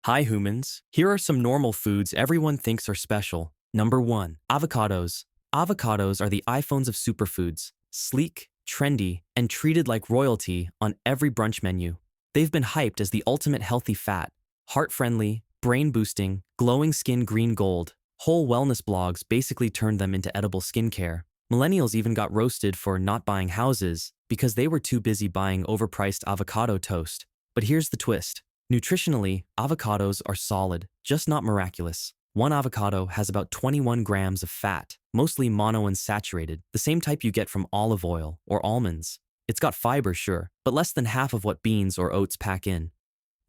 Hi humans, here are some normal foods everyone thinks are special. Number 1. Avocados. Avocados are the iPhones of superfoods. Sleek, trendy, and treated like royalty on every brunch menu. They've been hyped as the ultimate healthy fat. Heart-friendly, brain-boosting, glowing skin green gold. Whole wellness blogs basically turned them into edible skincare. Millennials even got roasted for not buying houses because they were too busy buying overpriced avocado toast. But here's the twist. Nutritionally, avocados are solid, just not miraculous. One avocado has about 21 grams of fat, mostly monounsaturated, the same type you get from olive oil or almonds. It's got fiber, sure, but less than half of what beans or oats pack in.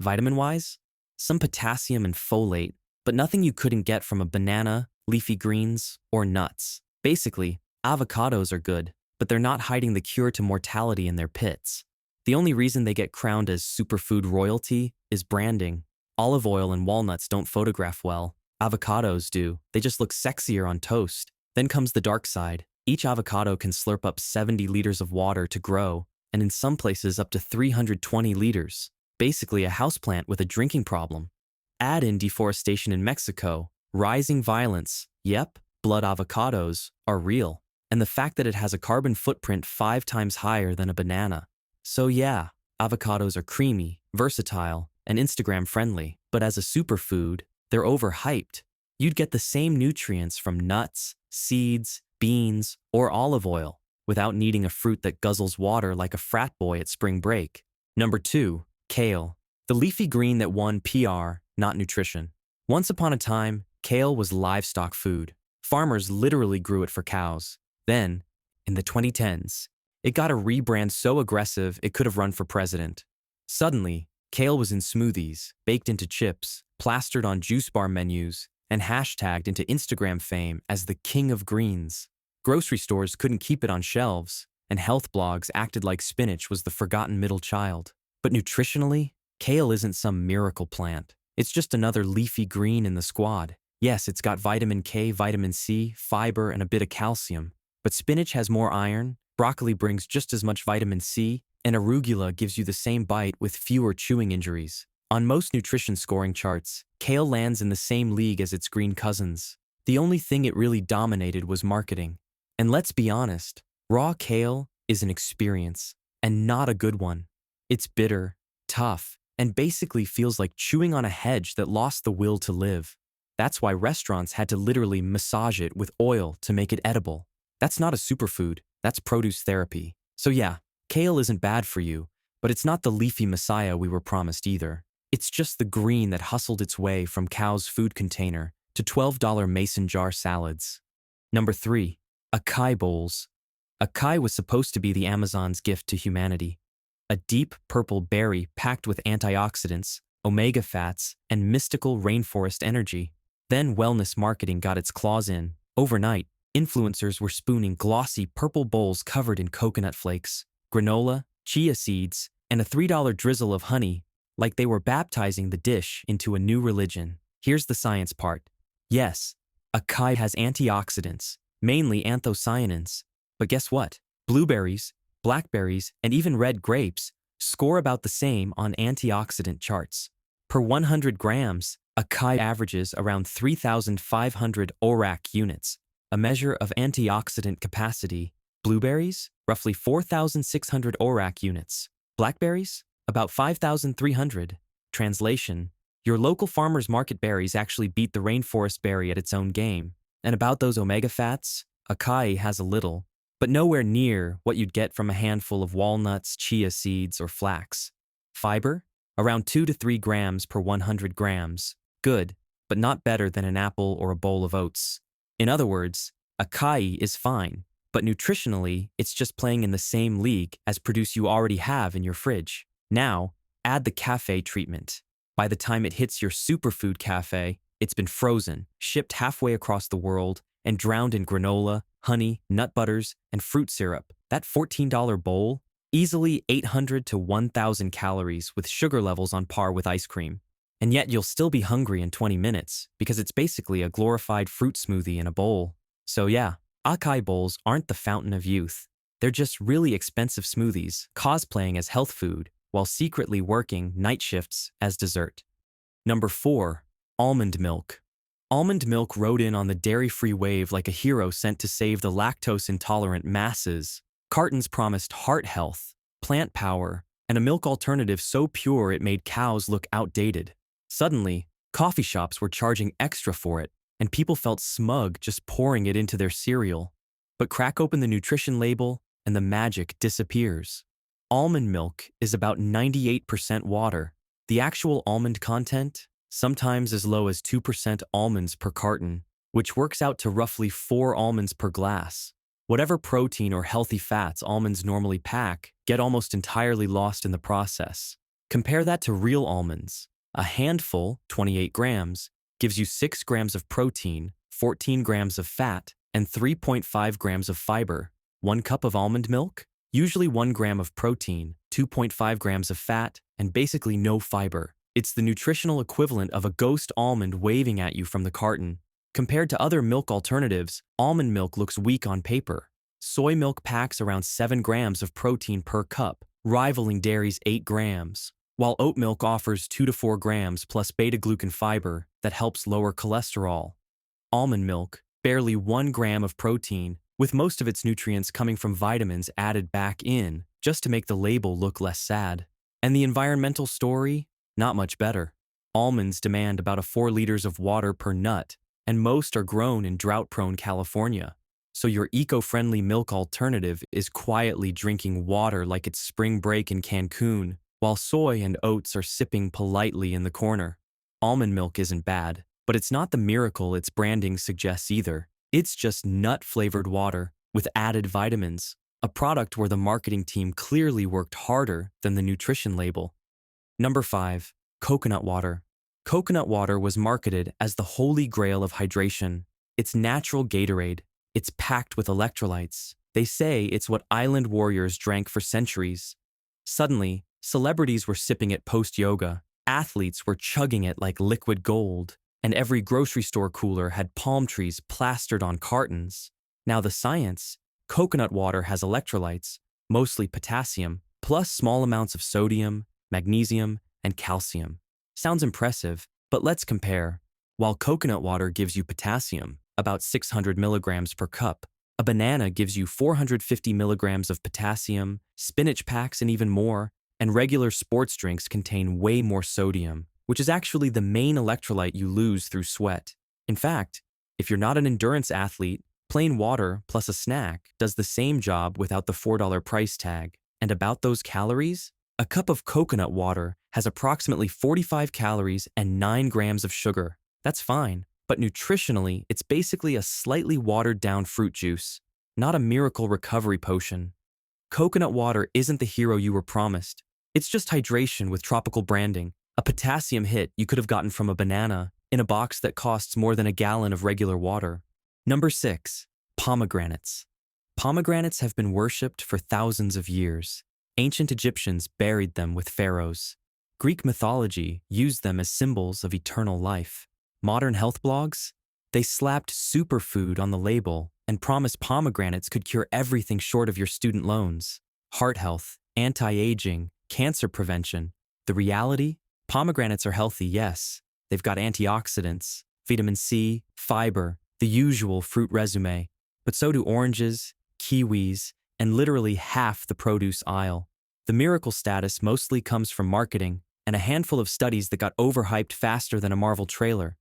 Vitamin-wise? Some potassium and folate, but nothing you couldn't get from a banana, leafy greens, or nuts. Basically, avocados are good, but they're not hiding the cure to mortality in their pits. The only reason they get crowned as superfood royalty is branding. Olive oil and walnuts don't photograph well. Avocados do. They just look sexier on toast. Then comes the dark side. Each avocado can slurp up 70 liters of water to grow, and in some places up to 320 liters. Basically a houseplant with a drinking problem. Add in deforestation in Mexico, rising violence. Yep, blood avocados are real. And the fact that it has a carbon footprint 5 times higher than a banana. So yeah, avocados are creamy, versatile, and Instagram-friendly, but as a superfood, they're overhyped. You'd get the same nutrients from nuts, seeds, beans, or olive oil without needing a fruit that guzzles water like a frat boy at spring break. Number 2. Kale. The leafy green that won PR, not nutrition. Once upon a time, kale was livestock food. Farmers literally grew it for cows. Then, in the 2010s, it got a rebrand so aggressive it could have run for president. Suddenly, kale was in smoothies, baked into chips, plastered on juice bar menus, and hashtagged into Instagram fame as the king of greens. Grocery stores couldn't keep it on shelves, and health blogs acted like spinach was the forgotten middle child. But nutritionally, kale isn't some miracle plant. It's just another leafy green in the squad. Yes, it's got vitamin K, vitamin C, fiber, and a bit of calcium. But spinach has more iron, broccoli brings just as much vitamin C, and arugula gives you the same bite with fewer chewing injuries. On most nutrition scoring charts, kale lands in the same league as its green cousins. The only thing it really dominated was marketing. And let's be honest, raw kale is an experience, and not a good one. It's bitter, tough, and basically feels like chewing on a hedge that lost the will to live. That's why restaurants had to literally massage it with oil to make it edible. That's not a superfood. That's produce therapy. So yeah, kale isn't bad for you, but it's not the leafy messiah we were promised either. It's just the green that hustled its way from cow's food container to $12 mason jar salads. Number 3. Acai bowls. Acai was supposed to be the Amazon's gift to humanity. A deep purple berry packed with antioxidants, omega fats, and mystical rainforest energy. Then wellness marketing got its claws in. Overnight, influencers were spooning glossy purple bowls covered in coconut flakes, granola, chia seeds, and a $3 drizzle of honey, like they were baptizing the dish into a new religion. Here's the science part. Yes, acai has antioxidants, mainly anthocyanins. But guess what? Blueberries, blackberries, and even red grapes score about the same on antioxidant charts. Per 100 grams, acai averages around 3,500 ORAC units, a measure of antioxidant capacity. Blueberries, roughly 4,600 ORAC units. Blackberries, about 5,300. Translation: your local farmer's market berries actually beat the rainforest berry at its own game. And about those omega fats, acai has a little, but nowhere near what you'd get from a handful of walnuts, chia seeds, or flax. Fiber, around 2 to 3 grams per 100 grams. Good, but not better than an apple or a bowl of oats. In other words, acai is fine, but nutritionally, it's just playing in the same league as produce you already have in your fridge. Now, add the cafe treatment. By the time it hits your superfood cafe, it's been frozen, shipped halfway across the world, and drowned in granola, honey, nut butters, and fruit syrup. That $14 bowl, easily 800 to 1,000 calories with sugar levels on par with ice cream. And yet you'll still be hungry in 20 minutes because it's basically a glorified fruit smoothie in a bowl. So yeah, acai bowls aren't the fountain of youth. They're just really expensive smoothies, cosplaying as health food while secretly working night shifts as dessert. Number 4. Almond milk. Almond milk rode in on the dairy-free wave like a hero sent to save the lactose-intolerant masses. Cartons promised heart health, plant power, and a milk alternative so pure it made cows look outdated. Suddenly, coffee shops were charging extra for it, and people felt smug just pouring it into their cereal. But crack open the nutrition label, and the magic disappears. Almond milk is about 98% water. The actual almond content, sometimes as low as 2% almonds per carton, which works out to roughly 4 almonds per glass. Whatever protein or healthy fats almonds normally pack get almost entirely lost in the process. Compare that to real almonds. A handful, 28 grams, gives you 6 grams of protein, 14 grams of fat, and 3.5 grams of fiber. 1 cup of almond milk? Usually 1 gram of protein, 2.5 grams of fat, and basically no fiber. It's the nutritional equivalent of a ghost almond waving at you from the carton. Compared to other milk alternatives, almond milk looks weak on paper. Soy milk packs around 7 grams of protein per cup, rivaling dairy's 8 grams, while oat milk offers 2 to 4 grams plus beta-glucan fiber that helps lower cholesterol. Almond milk, barely 1 gram of protein, with most of its nutrients coming from vitamins added back in, just to make the label look less sad. And the environmental story? Not much better. Almonds demand about 4 liters of water per nut, and most are grown in drought-prone California. So your eco-friendly milk alternative is quietly drinking water like it's spring break in Cancun, while soy and oats are sipping politely in the corner. Almond milk isn't bad, but it's not the miracle its branding suggests either. It's just nut-flavored water with added vitamins, a product where the marketing team clearly worked harder than the nutrition label. Number 5. Coconut water. Coconut water was marketed as the holy grail of hydration. It's natural Gatorade. It's packed with electrolytes. They say it's what island warriors drank for centuries. Suddenly, celebrities were sipping it post-yoga. Athletes were chugging it like liquid gold. And every grocery store cooler had palm trees plastered on cartons. Now the science: coconut water has electrolytes, mostly potassium, plus small amounts of sodium, magnesium, and calcium. Sounds impressive, but let's compare. While coconut water gives you potassium, about 600 milligrams per cup, a banana gives you 450 milligrams of potassium, spinach packs and even more, and regular sports drinks contain way more sodium, which is actually the main electrolyte you lose through sweat. In fact, if you're not an endurance athlete, plain water plus a snack does the same job without the $4 price tag. And about those calories? A cup of coconut water has approximately 45 calories and 9 grams of sugar. That's fine, but nutritionally, it's basically a slightly watered-down fruit juice, not a miracle recovery potion. Coconut water isn't the hero you were promised. It's just hydration with tropical branding, a potassium hit you could have gotten from a banana in a box that costs more than a gallon of regular water. Number 6. Pomegranates. Pomegranates have been worshipped for thousands of years. Ancient Egyptians buried them with pharaohs. Greek mythology used them as symbols of eternal life. Modern health blogs? They slapped superfood on the label and promised pomegranates could cure everything short of your student loans. Heart health, anti-aging, cancer prevention. The reality? Pomegranates are healthy, yes. They've got antioxidants, vitamin C, fiber, the usual fruit resume. But so do oranges, kiwis, and literally half the produce aisle. The miracle status mostly comes from marketing and a handful of studies that got overhyped faster than a Marvel trailer.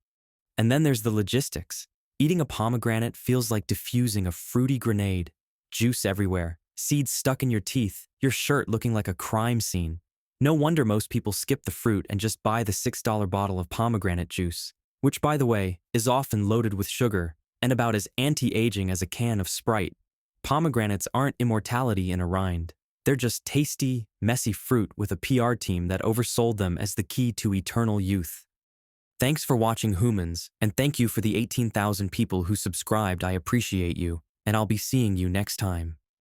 And then there's the logistics. Eating a pomegranate feels like diffusing a fruity grenade. Juice everywhere, seeds stuck in your teeth, your shirt looking like a crime scene. No wonder most people skip the fruit and just buy the $6 bottle of pomegranate juice, which, by the way, is often loaded with sugar and about as anti-aging as a can of Sprite. Pomegranates aren't immortality in a rind. They're just tasty, messy fruit with a PR team that oversold them as the key to eternal youth. Thanks for watching Humans, and thank you for the 18,000 people who subscribed. I appreciate you, and I'll be seeing you next time.